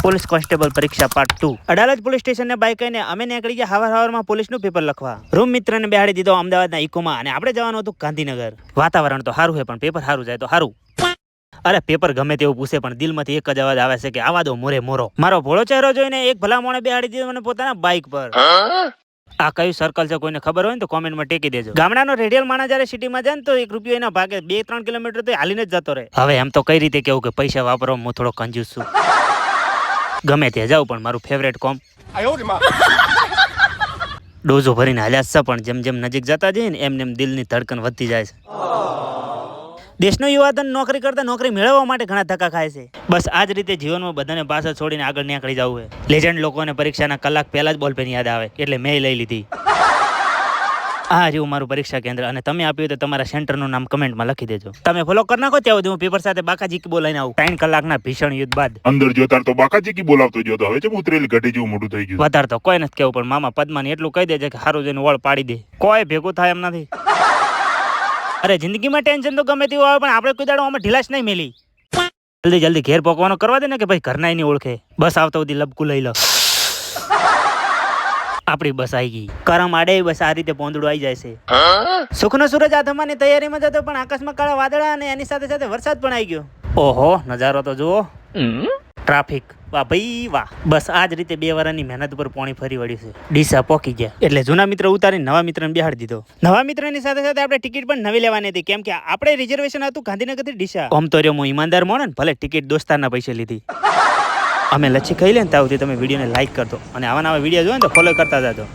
Police constable પરીક્ષા part 2 Adalaj police station ને bike લઈને અમે નીકળી ગયા હવારમાં પોલીસનું પેપર લખવા. રૂમ મિત્રને બેહાડી દીધો અમદાવાદના ઇકોમાં અને આપણે જવાનું હતું ગાંધીનગર. વાતાવરણ તો સારું છે પણ પેપર સારું જાય તો સારું. અરે પેપર ગમે તેવું પૂછે પણ દિલમાંથી એક જ અવાજ આવે છે કે આવા દો મોરે મોરો. મારો ભોળો ચહેરો જોઈને એક ભલા મોણે બેહાડી દીધો મને પોતાના બાઈક પર. આ કયું સર્કલ છે કોઈને ખબર હોય ને તો કોમેન્ટમાં ટેકી દેજો. ગામડાનો રેડિયલ માણસ જયારે સિટીમાં જાય ને તો 1 રૂપિયો એના ભાગે 2-3 કિલોમીટર તો હાલીને જ જતો રહે. હવે એમ તો કઈ રીતે કેવું કે પૈસા વાપરવા હું થોડો કંજૂસ છું. ગમે ત્યાં જાઉં પણ મારું ફેવરેટ કોમ ડોઝો ભરીને હાલ્યા છે પણ જેમ જેમ નજીક જતા જઈએ ને એમ દિલની ધડકન વધતી જાય છે. દેશનો યુવાધન નોકરી કરતા નોકરી મેળવવા માટે ઘણા ધક્કા ખાય છે. બસ આ જ રીતે જીવનમાં બધાને પાછળ છોડીને આગળ નીકળી જવું છે. લેજન્ડ લોકોને પરીક્ષાના કલાક પહેલા જ બોલપેન યાદ આવે એટલે મેં લઈ લીધી. આ રહ્યું મારું પરીક્ષા કેન્દ્ર અને તમે આપ્યું તો તમારા સેન્ટરનું નામ કમેન્ટમાં લખી દેજો. તમે ફોલો કરી નાખો ત્યાં સુધી હું પેપર સાથે બાકાજી કી બોલાઈને આવું. 3 કલાકના ભીષણ યુદ્ધ બાદ અંદર જોતાર તો બાકાજી કી બોલાવતો જોતો હવે છે ઉતરેલી ઘટી જેવું મોટું થઈ ગયું. વધારે તો કોઈ નથી કેવું પણ મામા પદ્માને એટલું કહી દેજે કે હારું જઈને વળ પાડી દે. કોઈ ભેગું થાય એમ નથી. અરે જિંદગીમાં ટેન્શન તો ગમે તેવું આવે પણ આપણે કોઈ દાડો આમાં ઢીલાશ નહીં મેલી. જલ્દી જલ્દી ઘેર પકવાનો કરવા દે ને કે ભાઈ ઘરના નહીં ઓળખે. બસ આવતા સુધી લબકું લઈ લો. આપણી બસ આવી ગઈ. કરમ આડે બસ આ રીતે પોંદડું આવી જાય છે. સુખનો સૂરજ આથમવાની તૈયારીમાં જતો પણ આકાશમાં કાળા વાદળા અને એની સાથે સાથે વરસાદ પણ આવી ગયો. ઓહો નજારો તો જુઓ. ટ્રાફિક વાહ ભાઈ વાહ. બસ આ જ રીતે 2 વર્ષની મહેનત ઉપર પોણી ફરી વળ્યું છે. ડીસા પોકી ગયા એટલે જૂના મિત્ર ઉતારી નવા મિત્રને બેહાડી દીધો. નવા મિત્રની સાથે સાથે આપણે ટિકિટ પણ નવી લેવાની હતી કેમ કે આપણે રિઝર્વેશન હતું ગાંધીનગરથી ડીસા. આમ તો રહ્યો હું ઈમાનદાર મોણ ભલે ટિકિટ દોસ્તારના પૈસે લીધી. અમે લચ્છી ખાઈ લે ને ત્યાં સુધી તમે વિડીયોને લાઈક કરજો અને આવા નવા વિડીયો જોયો ને તો ફોલો કરતા જાજો.